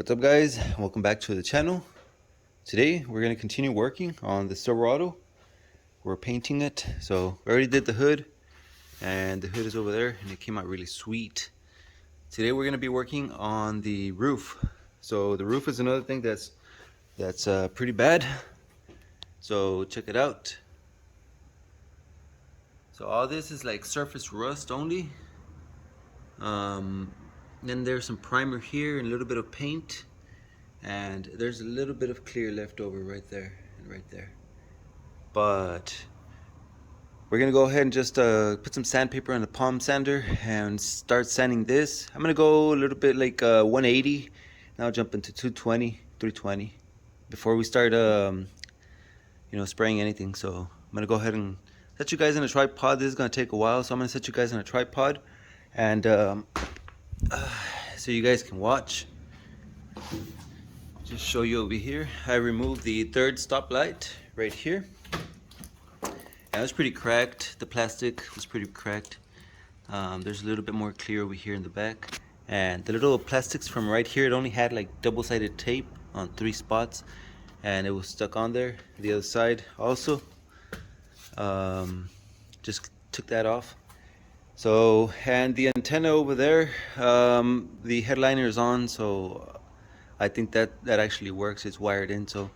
What's up, guys? Welcome back to the channel. Today we're going to continue working on the Silverado. We're painting it. So we already did the hood, and the hood is over there, and it came out really sweet. Today we're going to be working on the roof. So the roof is another thing that's pretty bad. So check it out. So all this is like surface rust only. Then there's some primer here and a little bit of paint. And there's a little bit of clear left over right there and right there. But we're gonna go ahead and just put some sandpaper on the palm sander and start sanding this. I'm gonna go a little bit like 180, now jump into 220, 320 before we start spraying anything. So I'm gonna go ahead and set you guys in a tripod. This is gonna take a while, so I'm gonna set you guys in a tripod and so you guys can watch. Just show you over here. I removed the third stoplight right here. And it was pretty cracked. The plastic was pretty cracked. There's a little bit more clear over here in the back. And the little plastics from right here, it only had like double-sided tape on 3 spots. And it was stuck on there. The other side also. Just took that off. So, and the antenna over there, the headliner is on, so I think that actually works. It's wired in, so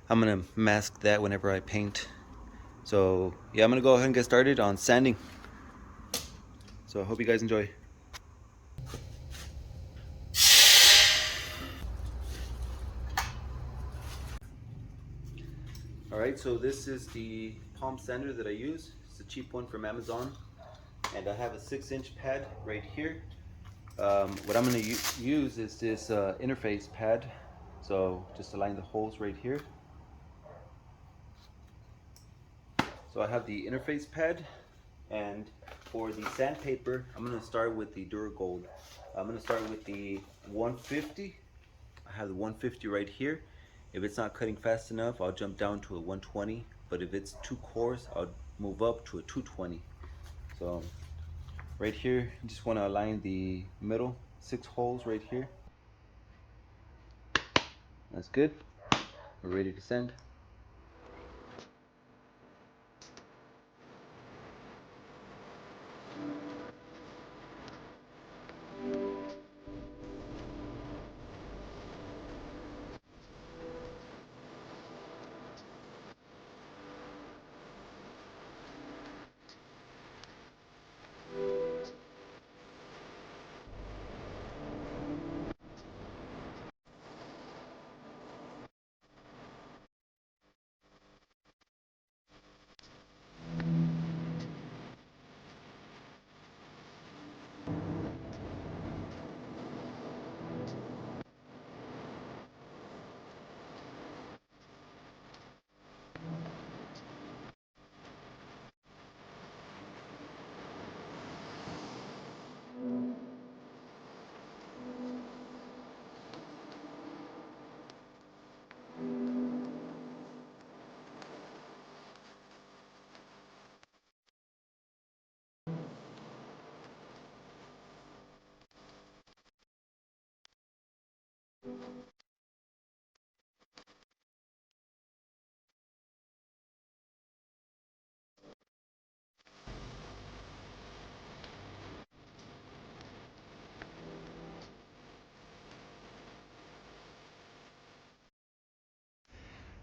I'm gonna mask that whenever I paint. So yeah, I'm gonna go ahead and get started on sanding. So I hope you guys enjoy. Alright, so this is the palm sander that I use. It's a cheap one from Amazon. And I have a 6-inch pad right here. What I'm gonna use is this interface pad. So just align the holes right here. So I have the interface pad, and for the sandpaper, I'm gonna start with the duragold. I'm gonna start with the 150. I have the 150 right here. If it's not cutting fast enough, I'll jump down to a 120. But if it's too coarse, I'll move up to a 220. So right here, you just want to align the middle 6 holes right here. That's good. We're ready to sand.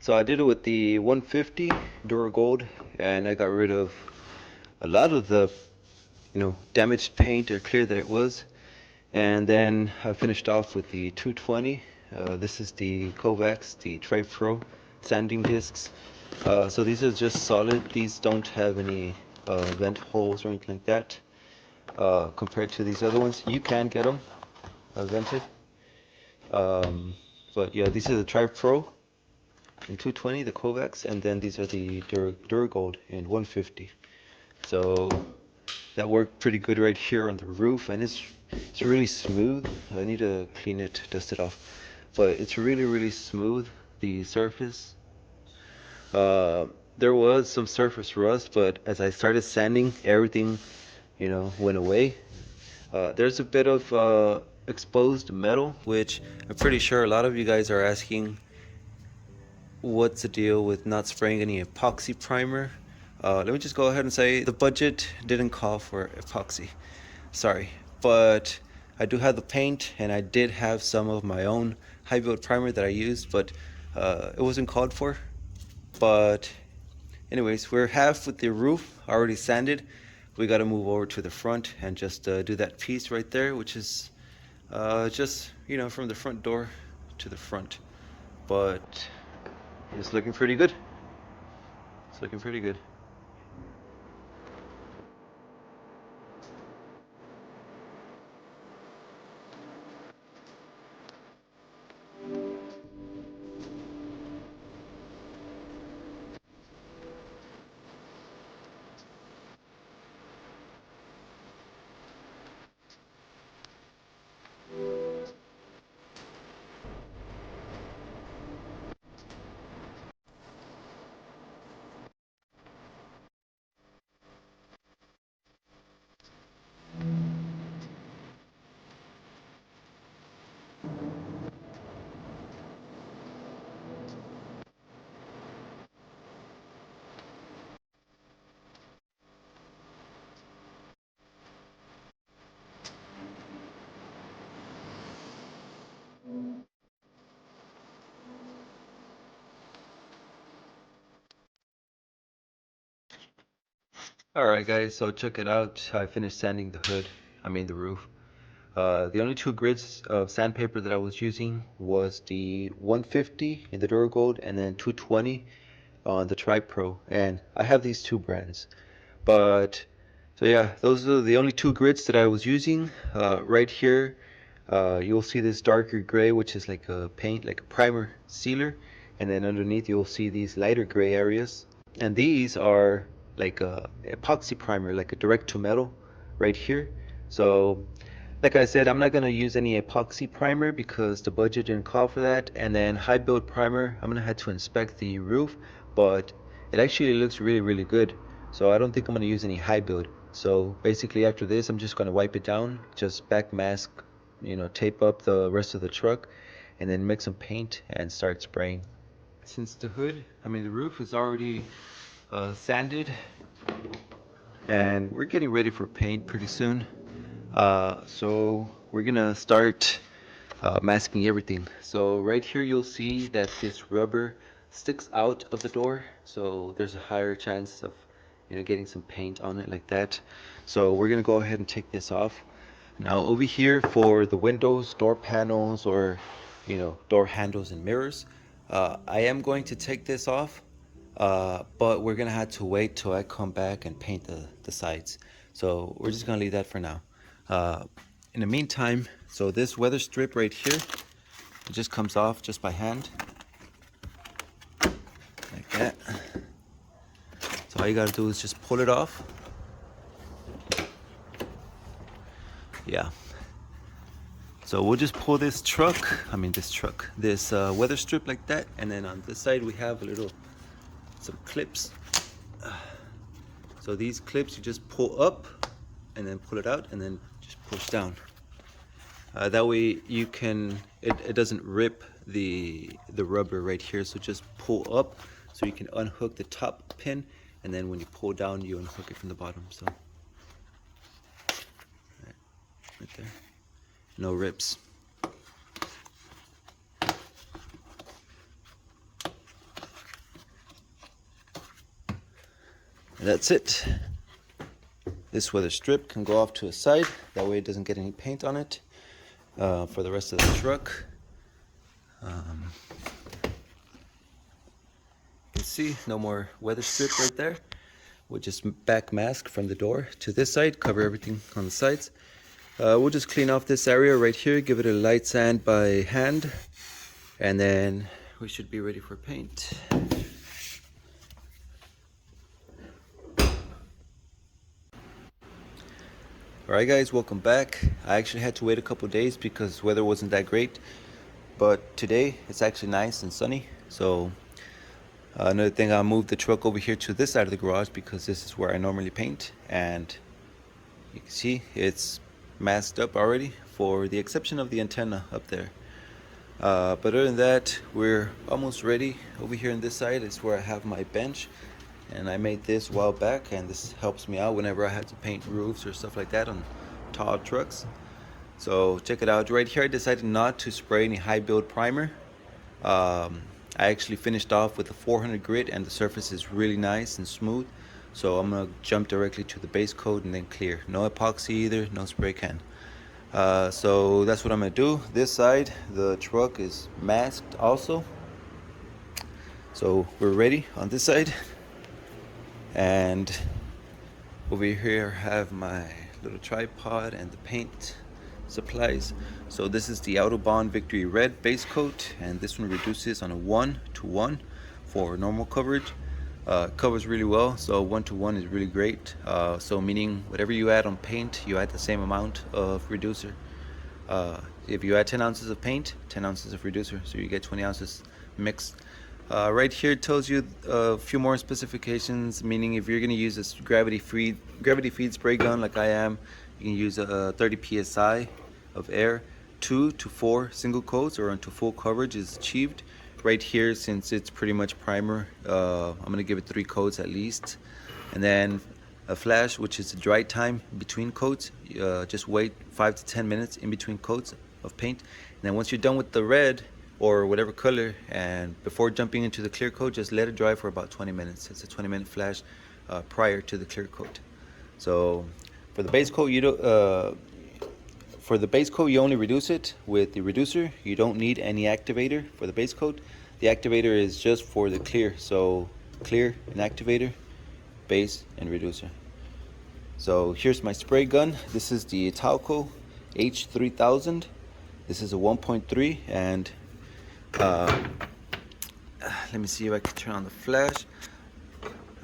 So I did it with the 150 duragold, and I got rid of a lot of the damaged paint or clear that it was. And then I finished off with the 220. This is the Kovacs, the Tri-Pro sanding discs. So these are just solid. These don't have any vent holes or anything like that. Compared to these other ones, you can get them vented. But yeah, these are the Tri-Pro in 220, the Kovacs, and then these are the Duragold in 150. So that worked pretty good right here on the roof, and it's really smooth. I need to clean it, dust it off, but it's really smooth, the surface. There was some surface rust, but as I started sanding, everything went away. There's a bit of exposed metal, which I'm pretty sure a lot of you guys are asking what's the deal with not spraying any epoxy primer. Let me just go ahead and say the budget didn't call for epoxy. Sorry, but I do have the paint, and I did have some of my own high build primer that I used, but it wasn't called for. But anyways, we're half with the roof already sanded. We got to move over to the front and just do that piece right there, which is just, you know, from the front door to the front. But it's looking pretty good. It's looking pretty good. Alright guys, so check it out. I finished sanding the hood, the roof. The only two grids of sandpaper that I was using was the 150 in the duragold and then 220 on the Tri Pro, and I have these two brands. But so yeah, those are the only two grids that I was using. Right here, you'll see this darker gray, which is like a paint, like a primer sealer, and then underneath you'll see these lighter gray areas. And these are like a epoxy primer, like a direct to metal right here. So like I said, I'm not gonna use any epoxy primer because the budget didn't call for that. And then high build primer, I'm gonna have to inspect the roof, but it actually looks really good. So I don't think I'm gonna use any high build. So basically after this, I'm just gonna wipe it down, just back mask, you know, tape up the rest of the truck, and then mix some paint and start spraying. Since the hood, the roof is already sanded, and we're getting ready for paint pretty soon. So we're gonna start masking everything. So right here you'll see that this rubber sticks out of the door, so there's a higher chance of, you know, getting some paint on it like that. So we're gonna go ahead and take this off. Now over here for the windows, door panels, or, you know, door handles and mirrors, I am going to take this off, but we're gonna have to wait till I come back and paint the sides. So we're just gonna leave that for now. In the meantime, so this weather strip right here, it just comes off just by hand, like that. So all you gotta do is just pull it off. Yeah. So we'll just pull this this weather strip like that, and then on this side we have some clips. So these clips you just pull up and then pull it out and then just push down. That way you can, it doesn't rip the rubber right here. So just pull up so you can unhook the top pin, and then when you pull down you unhook it from the bottom. So right there, no rips. And that's it. This weather strip can go off to a side, that way it doesn't get any paint on it for the rest of the truck. You can see no more weather strip right there. We'll just back mask from the door to this side, cover everything on the sides. We'll just clean off this area right here, give it a light sand by hand, and then we should be ready for paint. Alright guys, welcome back. I actually had to wait a couple days because weather wasn't that great, but today it's actually nice and sunny. So another thing, I moved the truck over here to this side of the garage because this is where I normally paint, and you can see it's masked up already for the exception of the antenna up there. But other than that, we're almost ready. Over here on this side is where I have my bench, and I made this a while back, and this helps me out whenever I have to paint roofs or stuff like that on tall trucks. So check it out. Right here I decided not to spray any high build primer. I actually finished off with a 400 grit, and the surface is really nice and smooth. So I'm gonna jump directly to the base coat and then clear. No epoxy either, no spray can. So that's what I'm gonna do. This side, the truck is masked also. So we're ready on this side. And over here I have my little tripod and the paint supplies. So this is the Autobahn Victory Red base coat, and this one reduces on a 1:1 for normal coverage. Covers really well, so 1:1 is really great. So meaning whatever you add on paint, you add the same amount of reducer. If you add 10 ounces of paint, 10 ounces of reducer, so you get 20 ounces mixed. Right here it tells you a few more specifications, meaning if you're going to use this gravity feed spray gun like I am, you can use 30 psi of air. 2 to 4 single coats or until full coverage is achieved. Right here, since it's pretty much primer, I'm going to give it 3 coats at least. And then a flash, which is a dry time between coats. Just wait 5 to 10 minutes in between coats of paint. And then once you're done with the red or whatever color, and before jumping into the clear coat, just let it dry for about 20 minutes. It's a 20-minute flash prior to the clear coat. So for the base coat, you only reduce it with the reducer. You don't need any activator for the base coat. The activator is just for the clear. So clear and activator, base and reducer. So here's my spray gun. This is the Talco H3000. This is a 1.3, and let me see if I can turn on the flash.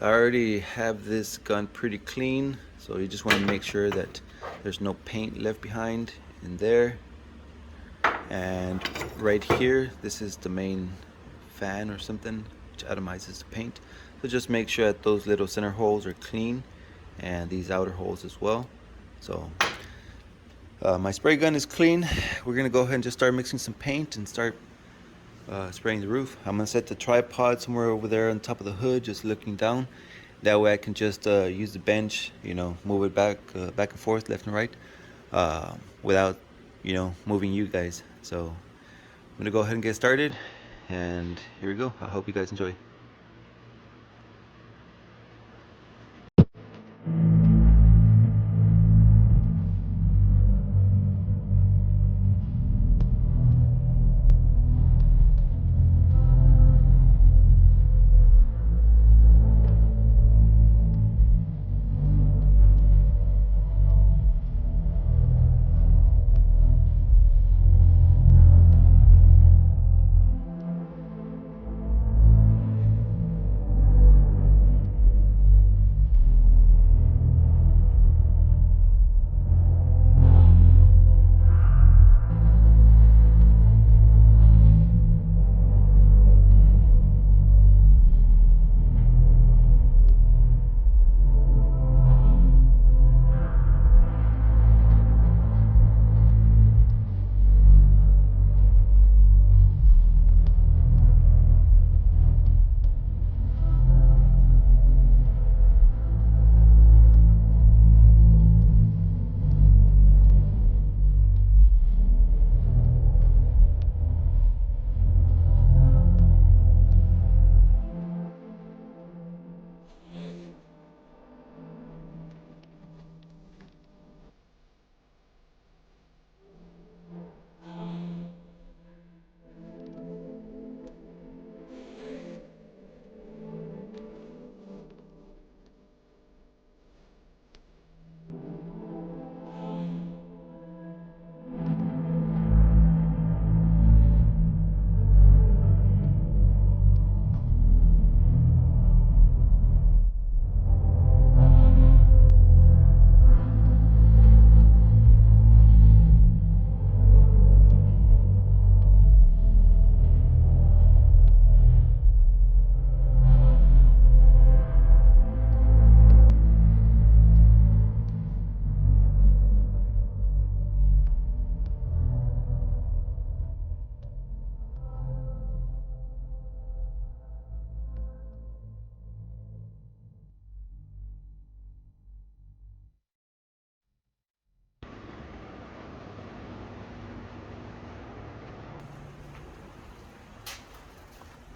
I already have this gun pretty clean, so you just want to make sure that there's no paint left behind in there. And right here, this is the main fan or something which atomizes the paint. So just make sure that those little center holes are clean, and these outer holes as well. So my spray gun is clean. We're gonna go ahead and just start mixing some paint and start spraying the roof. I'm gonna set the tripod somewhere over there on top of the hood, just looking down. That way I can just use the bench, move it back and forth, left and right, without, moving you guys. So I'm gonna go ahead and get started, and here we go. I hope you guys enjoy.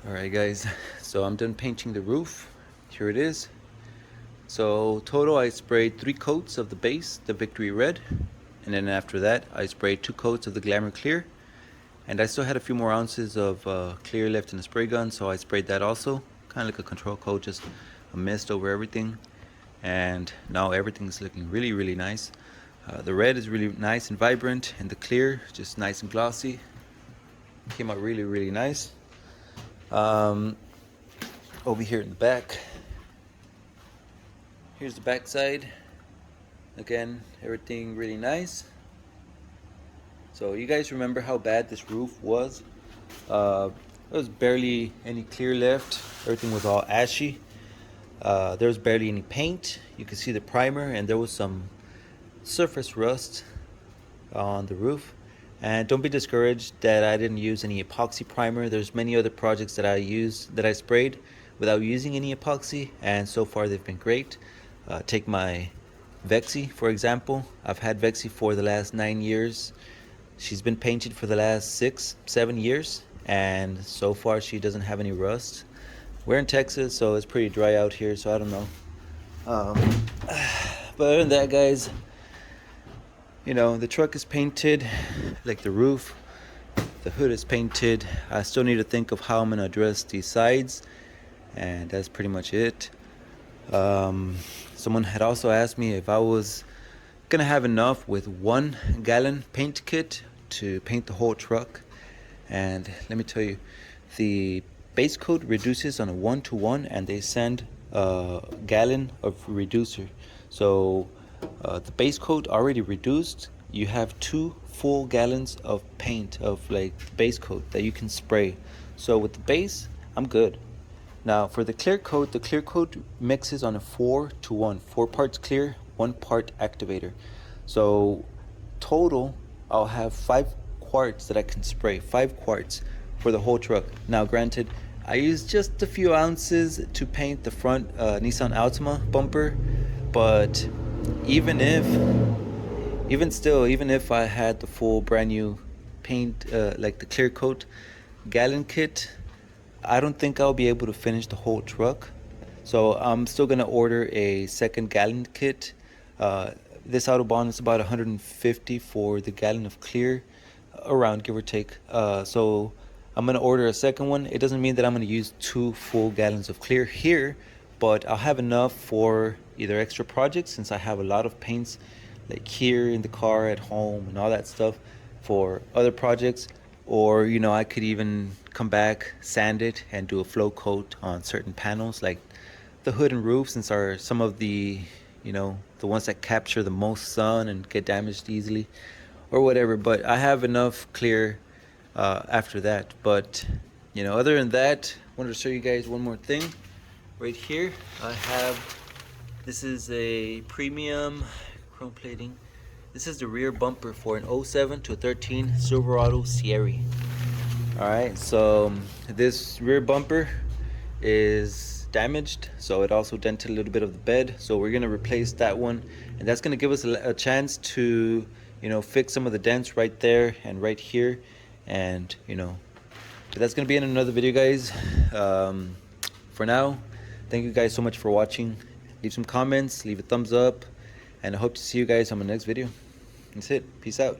Alright guys, so I'm done painting the roof. Here it is. So total I sprayed 3 coats of the base, the Victory Red, and then after that I sprayed 2 coats of the Glamour Clear, and I still had a few more ounces of clear left in the spray gun, so I sprayed that also, kind of like a control coat, just a mist over everything. And now everything's looking really nice. The red is really nice and vibrant, and the clear just nice and glossy. Came out really nice. Over here in the back, here's the back side. Again, everything really nice. So you guys remember how bad this roof was? There was barely any clear left. Everything was all ashy. There was barely any paint. You can see the primer, and there was some surface rust on the roof. And don't be discouraged that I didn't use any epoxy primer. There's many other projects that I sprayed without using any epoxy, and so far they've been great. Take my Vexi for example. I've had Vexi for the last 9 years. She's been painted for the last 6-7 years, and so far she doesn't have any rust. We're in Texas, so it's pretty dry out here, so I don't know. But other than that, guys, you know, the truck is painted, like the roof. The hood is painted. I still need to think of how I'm gonna address these sides, and that's pretty much it. Someone had also asked me if I was gonna have enough with 1 gallon paint kit to paint the whole truck, and let me tell you, the base coat reduces on a 1-to-1, and they send a gallon of reducer. So the base coat already reduced, you have 2 full gallons of paint, of like base coat that you can spray. So with the base, I'm good. Now for the clear coat mixes on a 4-to-1, 4 parts clear, 1 part activator. So total, I'll have 5 quarts that I can spray, 5 quarts for the whole truck. Now granted, I used just a few ounces to paint the front Nissan Altima bumper, but even if I had the full brand new paint, like the clear coat gallon kit, I don't think I'll be able to finish the whole truck. So I'm still gonna order a 2nd gallon kit. This autobahn is about 150 for the gallon of clear, around, give or take. So I'm gonna order a 2nd one. It doesn't mean that I'm gonna use 2 full gallons of clear here, but I'll have enough for either extra projects, since I have a lot of paints like here in the car, at home, and all that stuff for other projects. Or, you know, I could even come back, sand it, and do a flow coat on certain panels like the hood and roof, since are some of the, you know, the ones that capture the most sun and get damaged easily, or whatever. But I have enough clear after that. But, you know, other than that, I wanted to show you guys one more thing. Right here I have, this is a premium chrome plating. This is the rear bumper for an 07 to 13 Silverado Sierra. Alright, so this rear bumper is damaged, so it also dented a little bit of the bed. So we're gonna replace that one, and that's gonna give us a chance to, you know, fix some of the dents right there and right here. And, you know, but that's gonna be in another video, guys. For now, thank you guys so much for watching. Leave some comments, leave a thumbs up, and I hope to see you guys on my next video. That's it. Peace out.